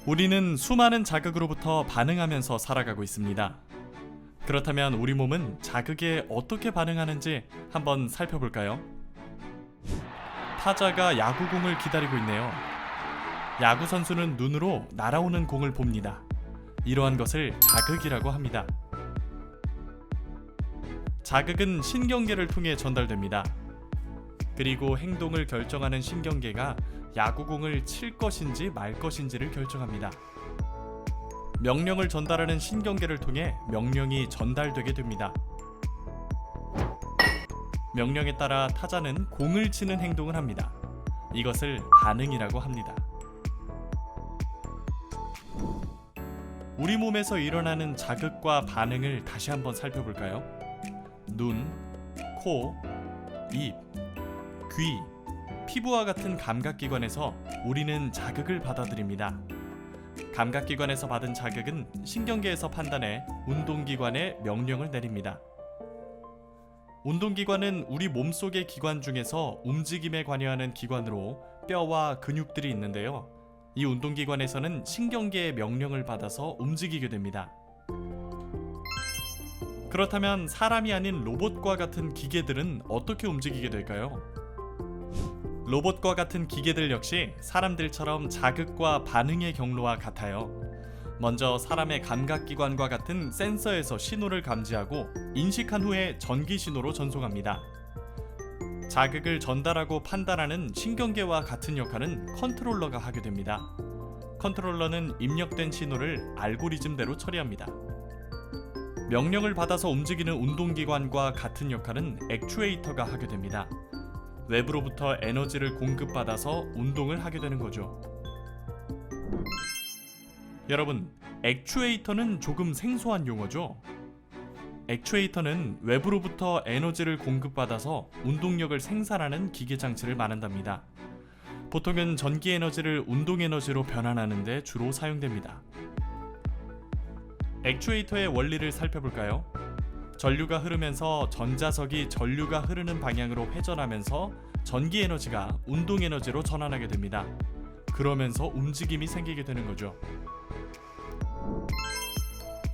우리는 수많은 자극으로부터 반응하면서 살아가고 있습니다. 그렇다면 우리 몸은 자극에 어떻게 반응하는지 한번 살펴볼까요? 타자가 야구공을 기다리고 있네요. 야구 선수는 눈으로 날아오는 공을 봅니다. 이러한 것을 자극이라고 합니다. 자극은 신경계를 통해 전달됩니다. 그리고 행동을 결정하는 신경계가 야구공을 칠 것인지 말 것인지를 결정합니다. 명령을 전달하는 신경계를 통해 명령이 전달되게 됩니다. 명령에 따라 타자는 공을 치는 행동을 합니다. 이것을 반응이라고 합니다. 우리 몸에서 일어나는 자극과 반응을 다시 한번 살펴볼까요? 눈, 코, 입, 귀, 피부와 같은 감각기관에서 우리는 자극을 받아들입니다. 감각기관에서 받은 자극은 신경계에서 판단해 운동기관에 명령을 내립니다. 운동기관은 우리 몸속의 기관 중에서 움직임에 관여하는 기관으로 뼈와 근육들이 있는데요. 이 운동기관에서는 신경계의 명령을 받아서 움직이게 됩니다. 그렇다면 사람이 아닌 로봇과 같은 기계들은 어떻게 움직이게 될까요? 로봇과 같은 기계들 역시 사람들처럼 자극과 반응의 경로와 같아요. 먼저 사람의 감각기관과 같은 센서에서 신호를 감지하고 인식한 후에 전기 신호로 전송합니다. 자극을 전달하고 판단하는 신경계와 같은 역할은 컨트롤러가 하게 됩니다. 컨트롤러는 입력된 신호를 알고리즘대로 처리합니다. 명령을 받아서 움직이는 운동기관과 같은 역할은 액추에이터가 하게 됩니다. 외부로부터 에너지를 공급받아서 운동을 하게 되는 거죠. 여러분, 액추에이터는 조금 생소한 용어죠? 액추에이터는 외부로부터 에너지를 공급받아서 운동력을 생산하는 기계 장치를 말한답니다. 보통은 전기 에너지를 운동 에너지로 변환하는 데 주로 사용됩니다. 액추에이터의 원리를 살펴볼까요? 전류가 흐르면서 전자석이 전류가 흐르는 방향으로 회전하면서 전기 에너지가 운동 에너지로 전환하게 됩니다. 그러면서 움직임이 생기게 되는 거죠.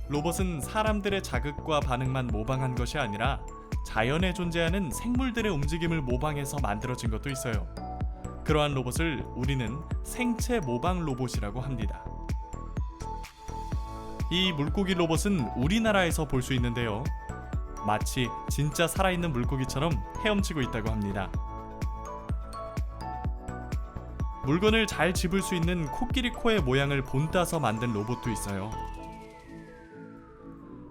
로봇은 사람들의 자극과 반응만 모방한 것이 아니라 자연에 존재하는 생물들의 움직임을 모방해서 만들어진 것도 있어요. 그러한 로봇을 우리는 생체 모방 로봇이라고 합니다. 이 물고기 로봇은 우리나라에서 볼 수 있는데요. 마치 진짜 살아있는 물고기처럼 헤엄치고 있다고 합니다. 물건을 잘 집을 수 있는 코끼리 코의 모양을 본따서 만든 로봇도 있어요.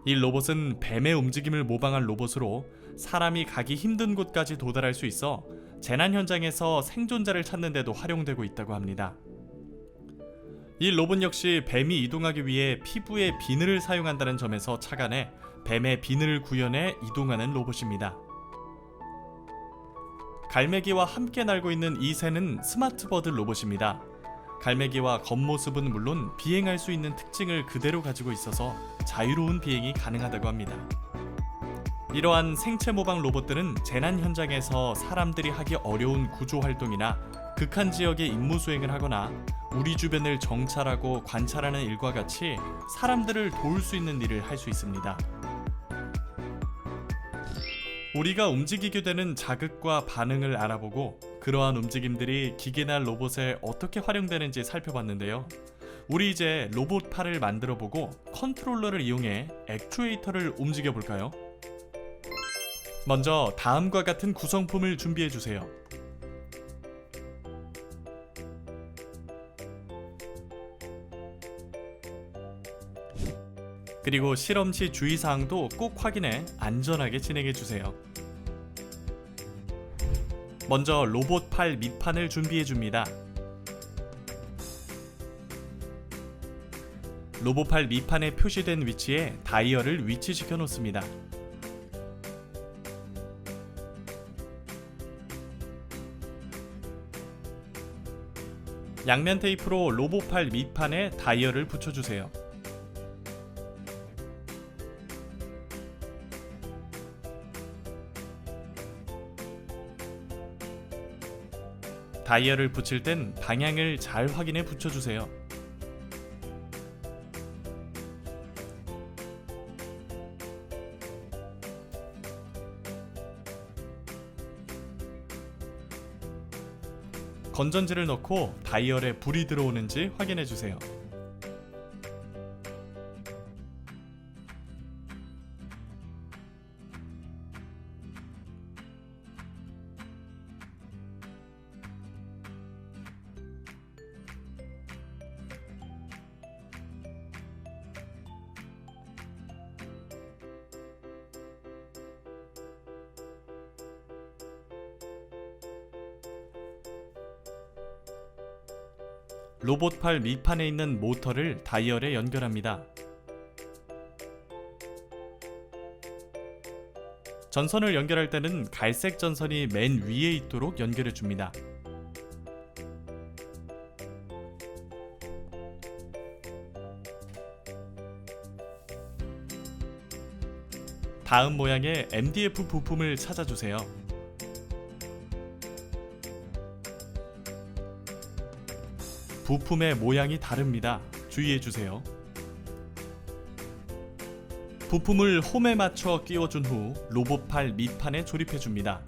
이 로봇은 뱀의 움직임을 모방한 로봇으로 사람이 가기 힘든 곳까지 도달할 수 있어 재난 현장에서 생존자를 찾는 데도 활용되고 있다고 합니다. 이 로봇 역시 뱀이 이동하기 위해 피부에 비늘을 사용한다는 점에서 착안해 뱀의 비늘을 구현해 이동하는 로봇입니다. 갈매기와 함께 날고 있는 이 새는 스마트버드 로봇입니다. 갈매기와 겉모습은 물론 비행할 수 있는 특징을 그대로 가지고 있어서 자유로운 비행이 가능하다고 합니다. 이러한 생체 모방 로봇들은 재난 현장에서 사람들이 하기 어려운 구조 활동이나 극한 지역에 임무 수행을 하거나 우리 주변을 정찰하고 관찰하는 일과 같이 사람들을 도울 수 있는 일을 할 수 있습니다. 우리가 움직이게 되는 자극과 반응을 알아보고 그러한 움직임들이 기계나 로봇에 어떻게 활용되는지 살펴봤는데요. 우리 이제 로봇 팔을 만들어보고 컨트롤러를 이용해 액추에이터를 움직여볼까요? 먼저 다음과 같은 구성품을 준비해주세요. 그리고 실험 시 주의사항도 꼭 확인해 안전하게 진행해주세요. 먼저 로봇 팔 밑판을 준비해줍니다. 로봇 팔 밑판에 표시된 위치에 다이얼을 위치시켜 놓습니다. 양면 테이프로 로봇 팔 밑판에 다이얼을 붙여주세요. 다이얼을 붙일 땐 방향을 잘 확인해 붙여주세요. 건전지를 넣고 다이얼에 불이 들어오는지 확인해 주세요. 로봇팔 밑판에 있는 모터를 다이얼에 연결합니다. 전선을 연결할 때는 갈색 전선이 맨 위에 있도록 연결해 줍니다. 다음 모양의 MDF 부품을 찾아주세요. 부품의 모양이 다릅니다. 주의해주세요. 부품을 홈에 맞춰 끼워준 후 로봇팔 밑판에 조립해줍니다.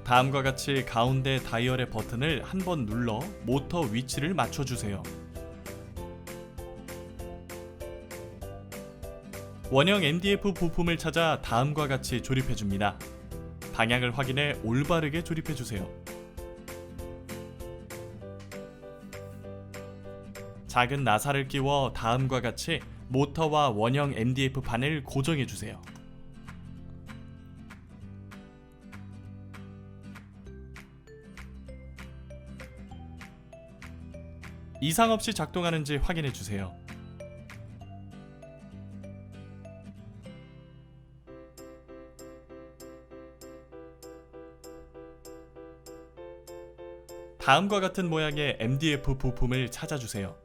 다음과 같이 가운데 다이얼의 버튼을 한번 눌러 모터 위치를 맞춰주세요. 원형 MDF 부품을 찾아 다음과 같이 조립해줍니다. 방향을 확인해 올바르게 조립해주세요. 작은 나사를 끼워 다음과 같이 모터와 원형 MDF 판을 고정해주세요. 이상 없이 작동하는지 확인해 주세요. 다음과 같은 모양의 MDF 부품을 찾아주세요.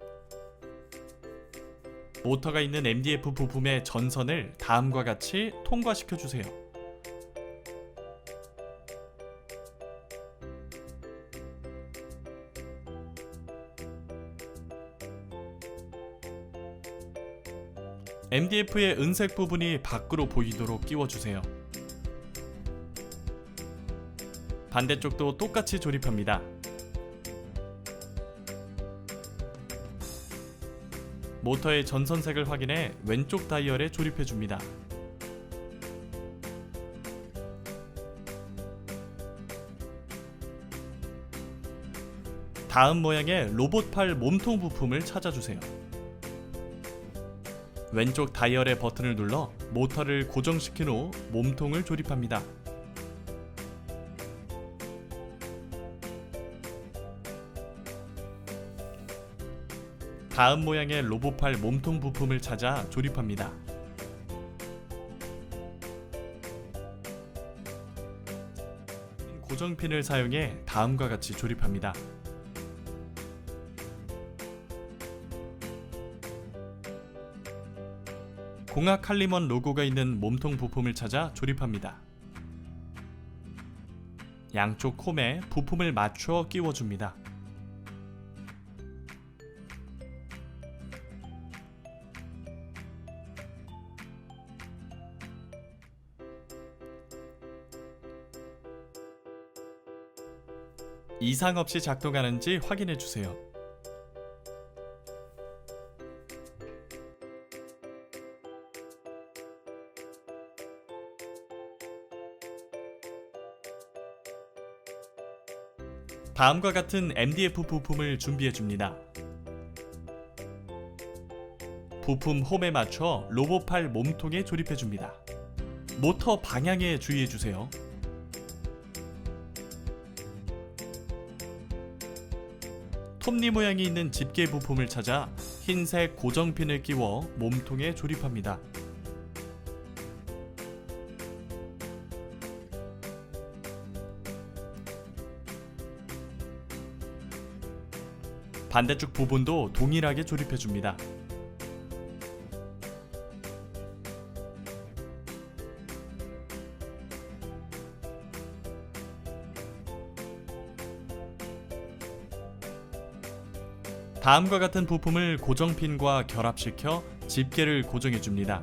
모터가 있는 MDF 부품의 전선을 다음과 같이 통과시켜 주세요. MDF의 은색 부분이 밖으로 보이도록 끼워주세요. 반대쪽도 똑같이 조립합니다. 모터의 전선색을 확인해 왼쪽 다이얼에 조립해줍니다. 다음 모양의 로봇팔 몸통 부품을 찾아주세요. 왼쪽 다이얼의 버튼을 눌러 모터를 고정시킨 후 몸통을 조립합니다. 다음 모양의 로봇팔 몸통 부품을 찾아 조립합니다. 고정핀을 사용해 다음과 같이 조립합니다. 공학 칼리먼 로고가 있는 몸통 부품을 찾아 조립합니다. 양쪽 홈에 부품을 맞춰 끼워줍니다. 이상 없이 작동하는지 확인해 주세요. 다음과 같은 MDF 부품을 준비해 줍니다. 부품 홈에 맞춰 로봇팔 몸통에 조립해 줍니다. 모터 방향에 주의해 주세요. 톱니 모양이 있는 집게 부품을 찾아 흰색 고정핀을 끼워 몸통에 조립합니다. 반대쪽 부분도 동일하게 조립해 줍니다. 다음과 같은 부품을 고정핀과 결합시켜 집게를 고정해 줍니다.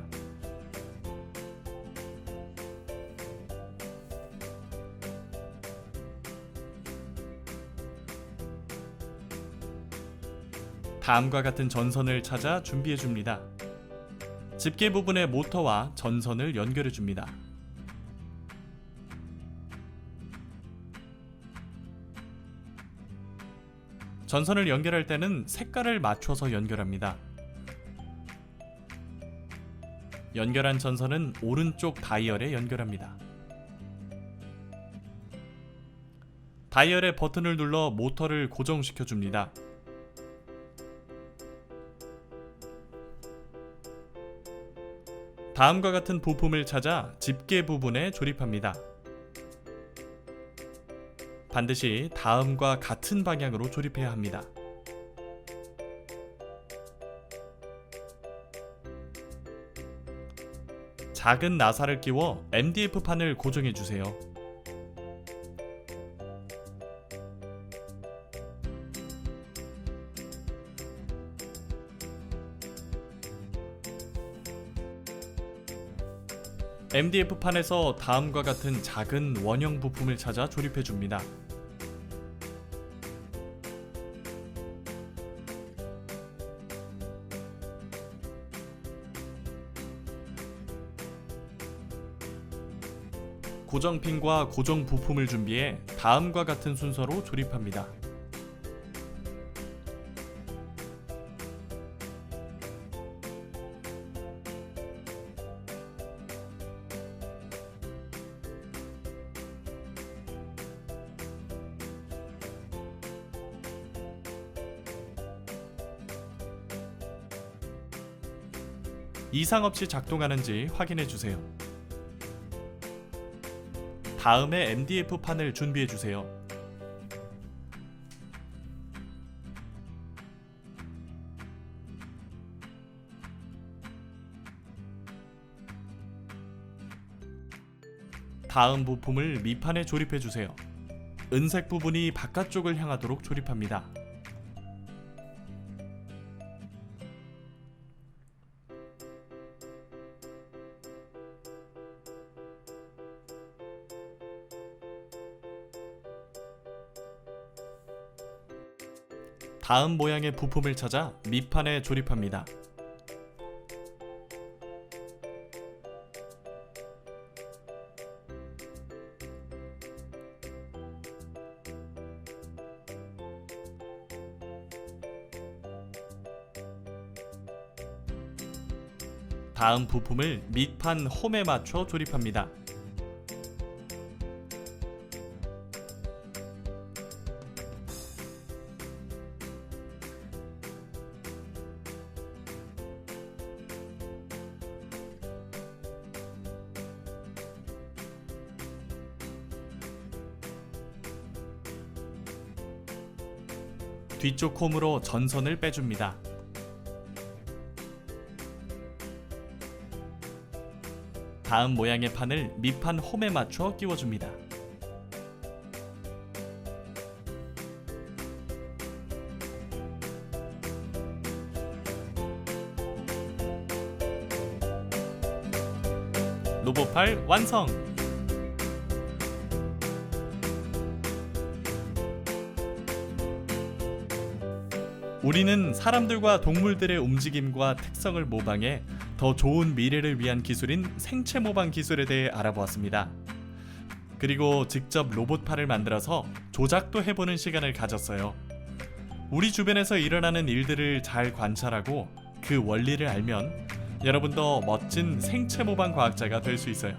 다음과 같은 전선을 찾아 준비해 줍니다. 집게 부분의 모터와 전선을 연결해 줍니다. 전선을 연결할 때는 색깔을 맞춰서 연결합니다. 연결한 전선은 오른쪽 다이얼에 연결합니다. 다이얼의 버튼을 눌러 모터를 고정시켜 줍니다. 다음과 같은 부품을 찾아 집게 부분에 조립합니다. 반드시 다음과 같은 방향으로 조립해야 합니다. 작은 나사를 끼워 MDF 판을 고정해 주세요. MDF 판에서 다음과 같은 작은 원형 부품을 찾아 조립해 줍니다. 고정핀과 고정 부품을 준비해 다음과 같은 순서로 조립합니다. 이상 없이 작동하는지 확인해 주세요. 다음에 MDF 판을 준비해 주세요. 다음 부품을 밑판에 조립해 주세요. 은색 부분이 바깥쪽을 향하도록 조립합니다. 다음 모양의 부품을 찾아 밑판에 조립합니다. 다음 부품을 밑판 홈에 맞춰 조립합니다. 뒤쪽 홈으로 전선을 빼줍니다. 다음 모양의 판을 밑판 홈에 맞춰 끼워줍니다. 로봇팔 완성! 우리는 사람들과 동물들의 움직임과 특성을 모방해 더 좋은 미래를 위한 기술인 생체 모방 기술에 대해 알아보았습니다. 그리고 직접 로봇팔을 만들어서 조작도 해보는 시간을 가졌어요. 우리 주변에서 일어나는 일들을 잘 관찰하고 그 원리를 알면 여러분도 멋진 생체 모방 과학자가 될 수 있어요.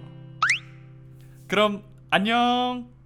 그럼 안녕!